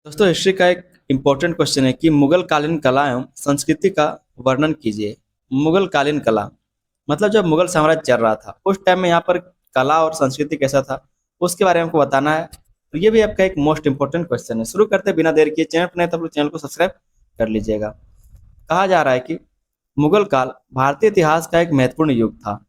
दोस्तों हिस्ट्री का एक इम्पोर्टेंट क्वेश्चन है कि मुगल कालीन कला एवं संस्कृति का वर्णन कीजिए। मुगल कालीन कला मतलब जब मुगल साम्राज्य चल रहा था उस टाइम में यहाँ पर कला और संस्कृति कैसा था उसके बारे में हमको बताना है। तो ये भी आपका एक मोस्ट इम्पोर्टेंट क्वेश्चन है। शुरू करते बिना देर किए, चैनल पर नए तो चैनल को सब्सक्राइब कर लीजिएगा। कहा जा रहा है कि मुगल काल भारतीय इतिहास का एक महत्वपूर्ण युग था।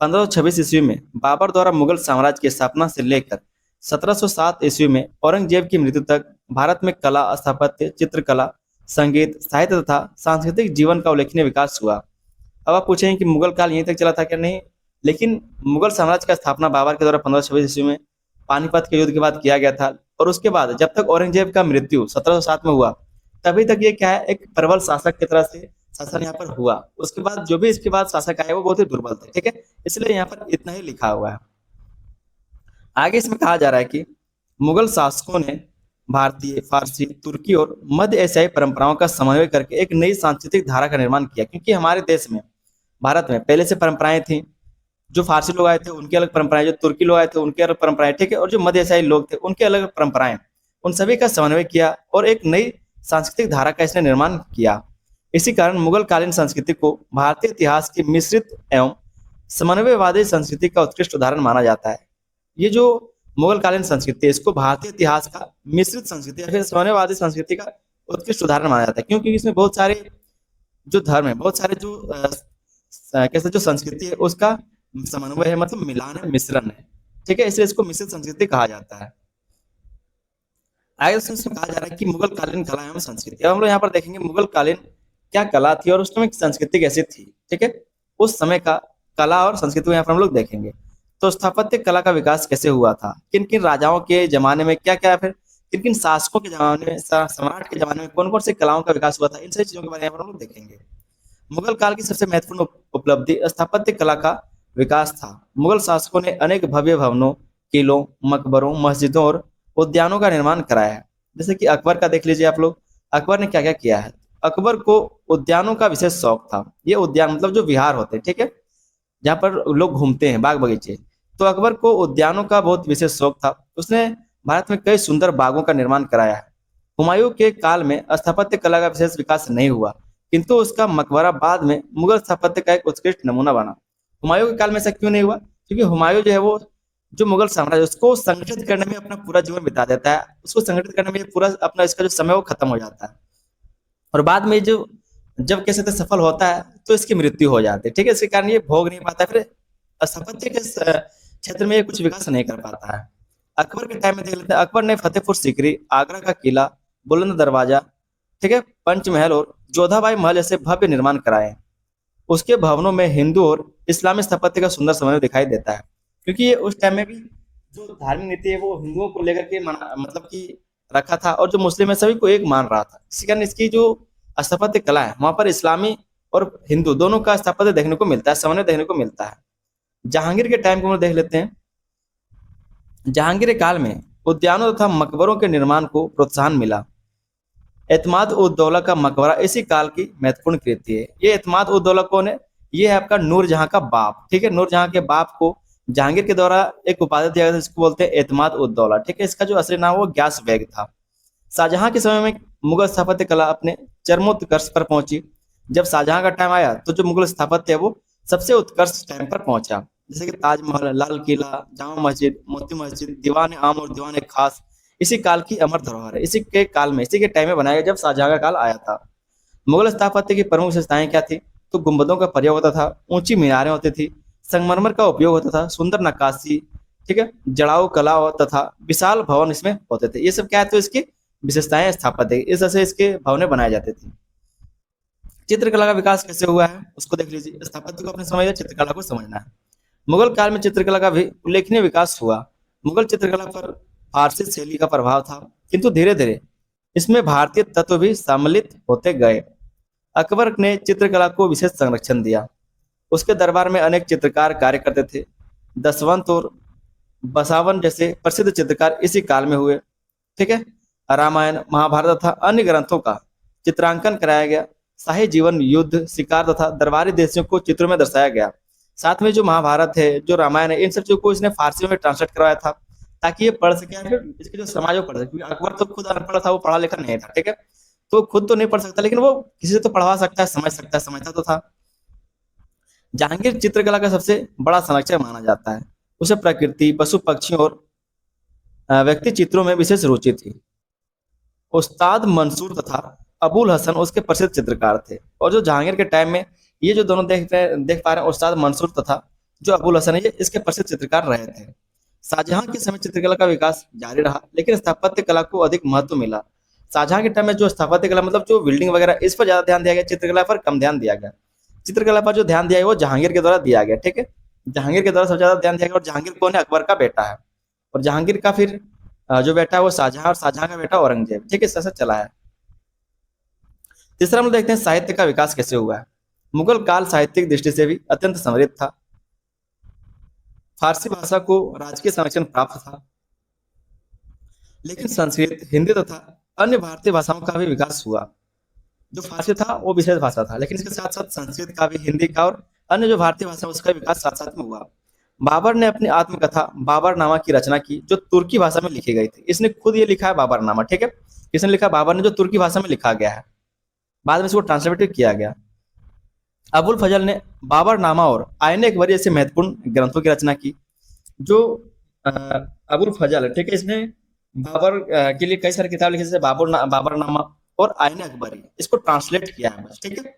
1526 ईस्वी में बाबर द्वारा मुगल साम्राज्य की स्थापना से लेकर 1707 ईस्वी में औरंगजेब की मृत्यु तक भारत में कला, स्थापत्य, चित्रकला, संगीत, साहित्य तथा सांस्कृतिक जीवन का उल्लेखनीय विकास हुआ। अब आप पूछेंगे कि मुगल काल यहीं तक चला था क्या? नहीं, लेकिन मुगल साम्राज्य का स्थापना बाबर के द्वारा 1526 ईस्वी में पानीपत के युद्ध के बाद किया गया था, और उसके बाद जब तक औरंगजेब का मृत्यु 1707 में हुआ तभी तक ये क्या है, एक प्रबल शासक की तरह से शासन यहाँ पर हुआ। उसके बाद जो भी इसके बाद शासक आए वो बहुत ही दुर्बल थे, ठीक है, इसलिए यहाँ पर इतना ही लिखा हुआ है। आगे इसमें कहा जा रहा है कि मुगल शासकों ने भारतीय, फारसी, तुर्की और मध्य एशियाई परंपराओं का समन्वय करके एक नई सांस्कृतिक धारा का निर्माण किया। क्योंकि हमारे देश में, भारत में पहले से परंपराएं थी। जो फारसी लोग आए थे उनकी अलग परंपराएं, जो तुर्की लोग आए थे उनकी अलग परंपराएं, ठीक है, और जो मध्य एशियाई लोग थे उनकी अलग परंपराएं, उन सभी का समन्वय किया और एक नई सांस्कृतिक धारा का इसने निर्माण किया। इसी कारण मुगल कालीन संस्कृति को भारतीय इतिहास की मिश्रित एवं समन्वयवादी संस्कृति का उत्कृष्ट उदाहरण माना जाता है। ये जो मुगल कालीन संस्कृति है इसको भारतीय इतिहास का मिश्रित संस्कृति या फिर समन्वयवादी संस्कृति का उत्कृष्ट उदाहरण माना जाता है, क्योंकि इसमें बहुत सारे जो धर्म है, बहुत सारे जो कैसे जो संस्कृति है उसका समन्वय है, मतलब मिलान है, मिश्रण है, ठीक है, इसलिए इसको मिश्रित संस्कृति कहा जाता है। आगे इसमें कहा जा रहा है कि मुगल कालीन कला एवं संस्कृति। अब हम लोग यहाँ पर देखेंगे मुगल कालीन क्या कला थी और उस समय संस्कृति कैसी थी, ठीक है, उस समय का कला और संस्कृति को यहाँ पर हम लोग देखेंगे। तो स्थापत्य कला का विकास कैसे हुआ था, किन किन राजाओं के जमाने में क्या क्या, फिर किन किन शासकों के जमाने में, सम्राट के जमाने में कौन कौन से कलाओं का विकास हुआ था, इन सभी चीजों के बारे में हम लोग देखेंगे। मुगल काल की सबसे महत्वपूर्ण उपलब्धि स्थापत्य कला का विकास था। मुगल शासकों ने अनेक भव्य भवनों, किलों, मकबरों, मस्जिदों और उद्यानों का निर्माण कराया है। जैसे कि अकबर का देख लीजिए आप लोग, अकबर ने क्या क्या किया है। अकबर को उद्यानों का विशेष शौक था। ये उद्यान मतलब जो विहार होते हैं, ठीक है, जहाँ पर लोग घूमते हैं, बाग बगीचे, तो अकबर को उद्यानों का बहुत विशेष शौक था। उसने भारत में कई सुंदर बागों का निर्माण कराया है। हुमायूं के काल में स्थापत्य कला का विशेष विकास नहीं हुआ, किंतु उसका मकबरा बाद में मुगल स्थापत्य का एक उत्कृष्ट नमूना बना। हुमायूं के काल में ऐसा क्यों नहीं हुआ? क्योंकि हुमायूं जो है वो जो मुगल साम्राज्य उसको संगठित करने में अपना पूरा जीवन बिता देता है। उसको संगठित करने में पूरा अपना इसका जो समय वो खत्म हो जाता है, और बाद में जो जब कैसे तो सफल होता है तो इसकी मृत्यु हो जाती है, ठीक है, इसके कारण ये भोग नहीं पाता, फिर स्थापत्य के क्षेत्र में ये कुछ विकास नहीं कर पाता है। अकबर के टाइम में देख लेते हैं, अकबर ने फतेहपुर सीकरी, आगरा का किला, बुलंद दरवाजा, ठीक है, पंचमहल और जोधाबाई महल जैसे भव्य निर्माण कराए। उसके भवनों में हिंदू और इस्लामी स्थापत्य का सुंदर समन्वय दिखाई देता है। क्योंकि ये उस टाइम में भी जो धार्मिक नीति है वो हिंदुओं को लेकर के मतलब कि रखा था, और जो मुस्लिम है सभी को एक मान रहा था। इसी कारण इसकी जो स्थापत्य कला है वहां पर इस्लामी और हिंदू दोनों का स्थापत्य देखने को मिलता है, समन्वय देखने को मिलता है। जहांगीर के टाइम को हम देख लेते हैं। जहांगीर काल में उद्यानों तथा मकबरों के निर्माण को प्रोत्साहन मिला। एतमाद उद दौला का मकबरा इसी काल की महत्वपूर्ण कृति है। ये एतमाद उद दौला कौन है? ये है आपका नूरजहां का बाप, ठीक है, नूरजहां के बाप को जहांगीर के द्वारा एक उपाधि दिया गया, इसको बोलते हैं एतमाद उद दौला, ठीक है, इसका जो असली नाम वो ग्यास बेग था। शाहजहां के समय में मुगल स्थापत्य कला अपने चरमोत्कर्ष पर पहुंची। जब शाहजहां का टाइम आया तो जो मुगल स्थापत्य है वो सबसे उत्कृष्ट टाइम पर पहुंचा। जैसे कि ताजमहल, लाल किला, जामा मस्जिद, मोती मस्जिद, दीवान आम और दीवान खास इसी काल की अमर धरोहर है। इसी के काल में, इसी के टाइम में बनाया गया जब शाहजहां का काल आया था। मुगल स्थापत्य की प्रमुख विशेषताएं क्या थी? तो गुंबदों का प्रयोग होता था, ऊंची मीनारें होती थी, संगमरमर का उपयोग होता था, सुंदर नक्काशी, ठीक है, जड़ाऊ कला तथा विशाल भवन इसमें होते थे। ये सब क्या है? तो इसकी विशेषताएं स्थापत्य, इस तरह से इसके भवने बनाए जाते थे। चित्रकला का विकास कैसे हुआ है उसको देख लीजिए। स्थापत्य को अपने समझना, चित्रकला को समझना है। मुगल काल में चित्रकला का भी उल्लेखनीय विकास हुआ। मुगल चित्रकला पर फारसी शैली का प्रभाव था, किंतु धीरे धीरे इसमें भारतीय तत्व भी सम्मिलित होते गए। अकबर ने चित्रकला को विशेष संरक्षण दिया। उसके दरबार में अनेक चित्रकार कार्य करते थे। दसवंत और बसावन जैसे प्रसिद्ध चित्रकार इसी काल में हुए, ठीक है। रामायण, महाभारत तथा अन्य ग्रंथों का चित्रांकन कराया गया। शाही जीवन, युद्ध, शिकार तथा दरबारी दृश्यों को चित्रों में दर्शाया गया। साथ में जो महाभारत है, जो रामायण है, इन सब चीजों को इसने फारसी में ट्रांसलेट करवाया था, ताकि ये पढ़ सके या फिर इसके जो समाज वो पढ़ सके, क्योंकि अकबर तो खुद अनपढ़ था, वो पढ़ा लिखा नहीं था, ठीक है। तो खुद तो नहीं पढ़ सकता, लेकिन वो किसी से तो पढ़वा सकता है, समझ सकता है, समझता तो था। जहांगीर चित्रकला का सबसे बड़ा संरक्षक माना जाता है। उसे प्रकृति, पशु पक्षियों और व्यक्ति चित्रों में विशेष रुचि थी। उस्ताद मंसूर तथा अबुल हसन उसके प्रसिद्ध चित्रकार थे। और जो जहांगीर के टाइम में ये जो दोनों देख पा रहे हैं, उस्ताद मंसूर तथा जो अबुल हसन है, ये इसके प्रसिद्ध चित्रकार रहे थे। शाहजहां के समय चित्रकला का विकास जारी रहा, लेकिन स्थापत्य कला को अधिक महत्व मिला। शाहजहां के टाइम में जो स्थापत्य कला मतलब जो बिल्डिंग वगैरह, इस पर ज्यादा ध्यान दिया गया, चित्रकला पर कम ध्यान दिया गया। चित्रकला पर जो ध्यान दिया गया वो जहांगीर के द्वारा दिया गया, ठीक है। जहांगीर के द्वारा सबसे ज्यादा ध्यान दिया गया, और जहांगीर कौन है? अकबर का बेटा है। और जहांगीर का फिर जो बेटा है वो शाहजहां, और शाहजहां का बेटा औरंगजेब, ठीक है, इस तरह से चला है। तीसरा हम लोग देखते हैं साहित्य का विकास कैसे हुआ है। मुगल काल साहित्यिक दृष्टि से भी अत्यंत समृद्ध था। फारसी भाषा को राजकीय संरक्षण प्राप्त था, लेकिन संस्कृत, हिंदी तथा अन्य भारतीय भाषाओं का भी विकास हुआ। जो फारसी था वो विशेष भाषा था, लेकिन इसके साथ साथ संस्कृत का भी, हिंदी का और अन्य जो भारतीय भाषा उसका विकास साथ साथ में हुआ। बाबर ने अपनी आत्मकथा बाबरनामा की रचना की, जो तुर्की भाषा में लिखी गई थी। इसने खुद ये लिखा है बाबरनामा, ठीक है। किसने लिखा? बाबर ने, जो तुर्की भाषा में लिखा गया है। बाद में इसको ट्रांसलेटेड किया गया। अबुल फजल ने बाबरनामा और आईने अकबरी जैसे महत्वपूर्ण ग्रंथों की रचना की। जो अ, अबुल फजल है, ठीक है, इसने बाबर के लिए कई सारी किताब लिखी, जैसे बाबरनामा और आईने अकबरी, इसको ट्रांसलेट किया है बस, ठीक है।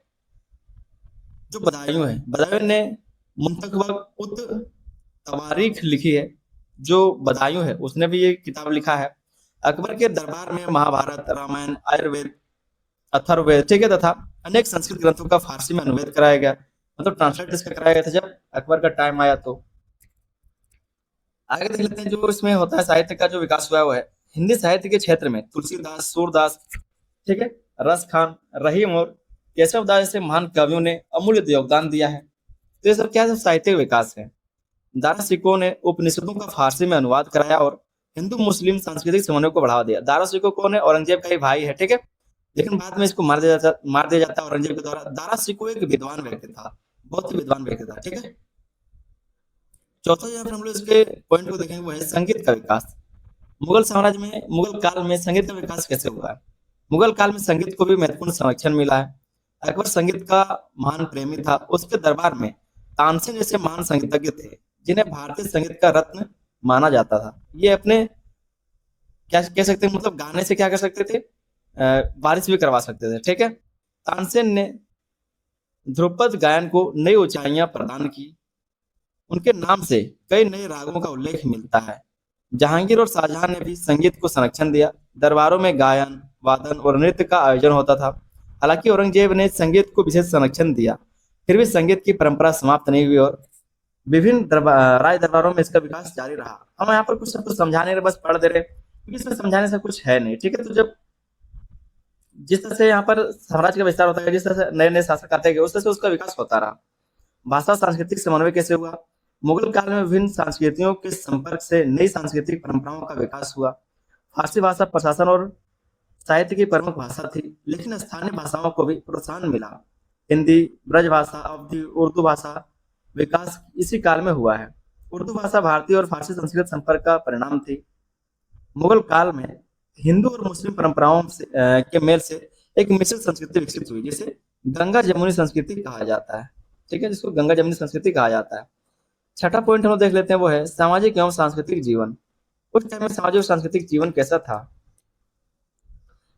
जो बदायूं है, बदायूं ने मुंतखब उत तवारीख लिखी है। जो बदायूं है उसने भी ये किताब लिखा है। अकबर के दरबार में महाभारत, रामायण, आयुर्वेद, अथर्ववेद, ठीक है, तथा अनेक संस्कृत ग्रंथों का फारसी में अनुवाद कराया गया, मतलब ट्रांसलेट इसका कराया गया था जब अकबर का टाइम आया। तो आगे देख लेते हैं जो इसमें होता है साहित्य का जो विकास हुआ है, वो है हिंदी साहित्य के क्षेत्र में तुलसीदास, सूरदास, ठीक है, रस खान, रहीम और केशव दास जैसे महान कवियों ने अमूल्य योगदान दिया है। तो ये सब क्या सब साहित्य विकास है। दारा सिकों ने उपनिषदों का फारसी में अनुवाद कराया और हिंदू मुस्लिम सांस्कृतिक समन्वय को बढ़ावा दिया। दारा सिको कौन है? औरंगजेब का ही भाई है, ठीक है। लेकिन बाद में इसको मार दिया जाता है औरंगजेब के द्वारा। दारा सिको एक विद्वान व्यक्ति था, बहुत ही विद्वान व्यक्ति था, ठीक है। चौथा यहाँ पर हम लोग इसके पॉइंट को देखेंगे, वो है संगीत का विकास। मुगल साम्राज्य में, मुगल काल में संगीत का विकास कैसे हुआ है। मुगल काल में संगीत को भी महत्वपूर्ण संरक्षण मिला है। अकबर संगीत का महान प्रेमी था। उसके दरबार में तानसेन जैसे महान संगीतज्ञ थे, जिन्हें भारतीय संगीत का रत्न माना जाता था। ये अपने क्या कह सकते हैं, मतलब गाने से क्या कर सकते थे, बारिश भी करवा सकते थे, ठीक है। तानसेन ने ध्रुपद गायन को नई ऊंचाइयां प्रदान की। उनके नाम से कई नए रागों का उल्लेख मिलता है। जहांगीर और शाहजहां ने भी संगीत को संरक्षण दिया। दरबारों में गायन, वादन और नृत्य का आयोजन होता था। हालांकि औरंगजेब ने संगीत को विशेष संरक्षण दिया, फिर भी संगीत की परंपरा समाप्त नहीं हुई और विभिन्न राज दरबारों में इसका विकास जारी रहा। हम यहाँ पर कुछ सब कुछ समझाने बस पढ़ दे रहे, क्योंकि इसमें समझाने से कुछ है नहीं, ठीक है। तो जब जिस तरह से यहाँ पर साम्राज्य का विस्तार होता है, जिस तरह से नए नए शासक आते गए, उस तरह से उसका विकास होता रहा। भाषा सांस्कृतिक समन्वय कैसे हुआ। मुगल काल में विभिन्न संस्कृतियों के संपर्क से नई सांस्कृतिक परंपराओं का विकास हुआ। फारसी भाषा प्रशासन और साहित्य की प्रमुख भाषा थी, लेकिन स्थानीय भाषाओं को भी प्रोत्साहन मिला। हिंदी, ब्रज भाषा, अवधी, उर्दू भाषा विकास इसी काल में हुआ है। उर्दू भाषा भारतीय और फारसी संस्कृत संपर्क का परिणाम थी। मुगल काल में हिंदू और मुस्लिम परंपराओं के मेल से एक मिश्रित संस्कृति विकसित हुई, जिसे गंगा जमुनी संस्कृति कहा जाता है, ठीक है, जिसको गंगा जमुनी संस्कृति कहा जाता है। छठा पॉइंट हम लोग देख लेते हैं, वो है सामाजिक एवं सांस्कृतिक जीवन। उस टाइम में सामाजिक और सांस्कृतिक जीवन कैसा था।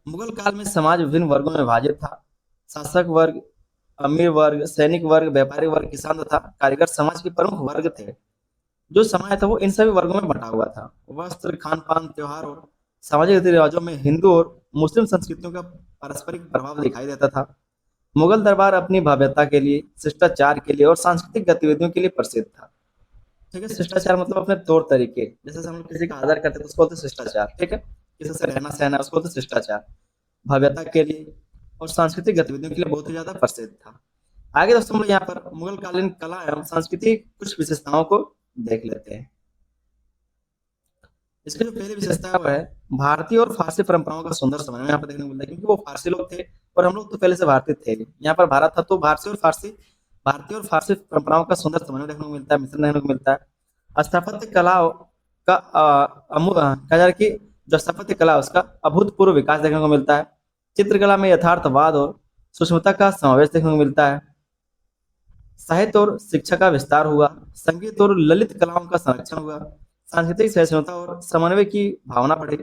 मुगल काल में समाज विभिन्न वर्गों में विभाजित था। शासक वर्ग, अमीर वर्ग, सैनिक वर्ग, व्यापारी वर्ग, किसान तथा कारीगर समाज के प्रमुख वर्ग थे। जो समाज था वो इन सभी वर्गों में बंटा हुआ था। वस्त्र, खान पान, त्योहार और सामाजिक रीति रिवाजों में हिंदू और मुस्लिम संस्कृतियों का पारस्परिक प्रभाव दिखाई देता था। मुगल दरबार अपनी भव्यता के लिए, शिष्टाचार के लिए और सांस्कृतिक गतिविधियों के लिए प्रसिद्ध था, ठीक है। शिष्टाचार मतलब अपने तौर तरीके, जैसे हम किसी का आदर करते हैं तो उसको बोलते हैं शिष्टाचार, ठीक है। किसी से रहना सहना उसको बोलते हैं शिष्टाचार। भव्यता के लिए और सांस्कृतिक गतिविधियों के लिए बहुत ही ज्यादा प्रसिद्ध था। आगे दोस्तों हम लोग यहाँ पर मुगल कालीन कला एवं संस्कृति की कुछ विशेषताओं को देख लेते हैं। इसकी जो पहली विशेषता है वो है भारतीय और फारसी परंपराओं का सुंदर समन्वय यहाँ पर देखने को मिलता है, क्योंकि वो फारसी लोग थे और हम लोग तो पहले से भारतीय थे। यहाँ पर भारत था तो भारतीय और फारसी परंपराओं का सुंदर समन्वय देखने को मिलता है, मिश्रण देखने को मिलता है। स्थापत्य कला का कहा जा रहा है कि जो स्थापत्य कला है उसका अभूतपूर्व विकास देखने को मिलता है। चित्रकला में यथार्थवाद और सूक्ष्मता का समावेश देखने को मिलता है। साहित्य और शिक्षा का विस्तार हुआ। संगीत और ललित कलाओं का संरक्षण हुआ। सांस्कृतिक सहिष्णुता और समन्वय की भावना बढ़ी।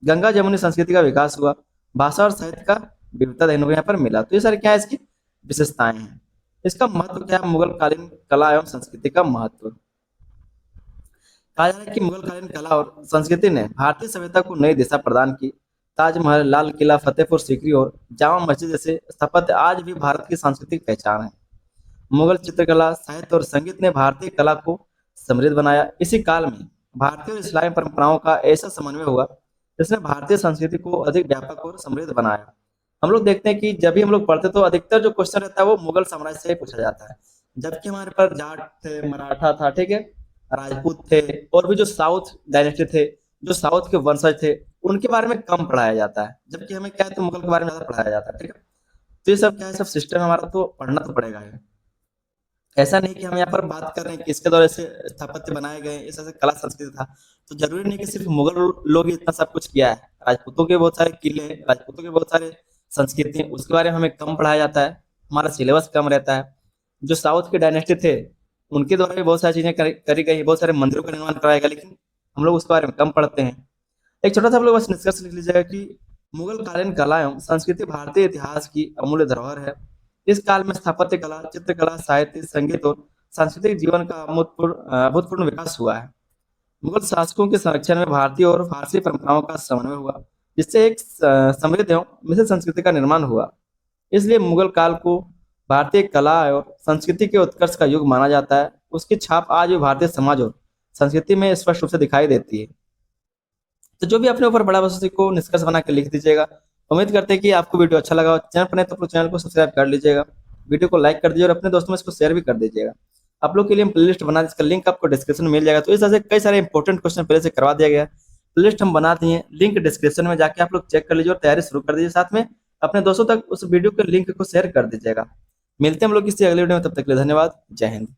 गंगा जमुनी संस्कृति का विकास हुआ। भाषा और साहित्य का विविधता देखने को यहाँ पर मिला। तो ये सारी क्या है इसकी विशेषताएं हैं। इसका महत्व क्या है, मुगल कालीन कला एवं संस्कृति का महत्व। कहा जा रहा है कि मुगल कालीन कला और संस्कृति ने भारतीय सभ्यता को नई दिशा प्रदान की। ताजमहल, लाल किला, फतेहपुर सीकरी और जामा मस्जिद जैसे स्थापत्य आज भी भारत की सांस्कृतिक पहचान है। मुगल चित्रकला, साहित्य और संगीत ने भारतीय कला को समृद्ध बनाया। इसी काल में भारतीय और इस्लामी परंपराओं का ऐसा समन्वय हुआ जिसने भारतीय संस्कृति को अधिक व्यापक और समृद्ध बनाया। हम लोग देखते हैं कि जब भी हम लोग पढ़ते तो अधिकतर जो क्वेश्चन रहता है वो मुगल साम्राज्य से ही पूछा जाता है, जबकि हमारे पास जाट थे, मराठा था, ठीक है, राजपूत थे और भी जो साउथ डायनेस्टी थे, जो साउथ के वंशज थे, उनके बारे में कम पढ़ाया जाता है, जबकि हमें क्या है तो मुगल के बारे में ज्यादा पढ़ाया जाता है। ठीक है, तो ये सब क्या है, सब सिस्टम हमारा तो पढ़ना तो पड़ेगा है। ऐसा नहीं कि हम यहाँ पर बात कर रहे हैं कि इसके द्वारा ऐसे स्थापत्य बनाए गए, इस ऐसे कला संस्कृति था, तो जरूरी नहीं कि सिर्फ मुगल लोग ही इतना सब कुछ किया है। राजपूतों के बहुत सारे किले, राजपूतों के बहुत सारे संस्कृति हैं, उसके बारे में हमें कम पढ़ाया जाता है, हमारा सिलेबस कम रहता है। जो साउथ के डायनेस्टी थे उनके द्वारा भी बहुत सारी चीजें करी गई, बहुत सारे मंदिरों का निर्माण कराया गया, लेकिन हम लोग उसके बारे में कम पढ़ते हैं। एक छोटा सा आप लोग बस निष्कर्ष लिख लीजिएगा कि मुगल कालीन कला एवं संस्कृति भारतीय इतिहास की अमूल्य धरोहर है। इस काल में स्थापत्य कला, चित्रकला, साहित्य, संगीत और सांस्कृतिक जीवन का अभूतपूर्ण विकास हुआ है। मुगल शासकों के संरक्षण में भारतीय और फारसी परंपराओं का समन्वय हुआ, जिससे एक समृद्ध एवं मिश्रित संस्कृति का निर्माण हुआ। इसलिए मुगल काल को भारतीय कला और संस्कृति के उत्कर्ष का युग माना जाता है। उसकी छाप आज भी भारतीय समाज और संस्कृति में स्पष्ट रूप से दिखाई देती है। तो जो भी अपने ऊपर बड़ा बस उसी को निष्कर्ष बना के लिख दीजिएगा। उम्मीद करते हैं कि आपको वीडियो अच्छा लगा हो। चैनल पर नहीं तो अपने चैनल को सब्सक्राइब कर लीजिएगा, वीडियो को लाइक कर दीजिए और अपने दोस्तों में इसको शेयर भी कर दीजिएगा। आप लोग के लिए हम प्लेलिस्ट बना, इसका लिंक आपको डिस्क्रिप्शन में मिल जाएगा। तो इस तरह से कई सारे इंपॉर्टेंट क्वेश्चन पहले से करवा दिया गया है, प्लेलिस्ट हम बना दिए, लिंक डिस्क्रिप्शन में जाके आप लोग चेक कर लीजिए और तैयारी शुरू कर दीजिए। साथ में अपने दोस्तों तक उस वीडियो के लिंक को शेयर कर दीजिएगा। मिलते हैं हम लोग किसी अगले वीडियो में, तब तक के लिए धन्यवाद। जय हिंद।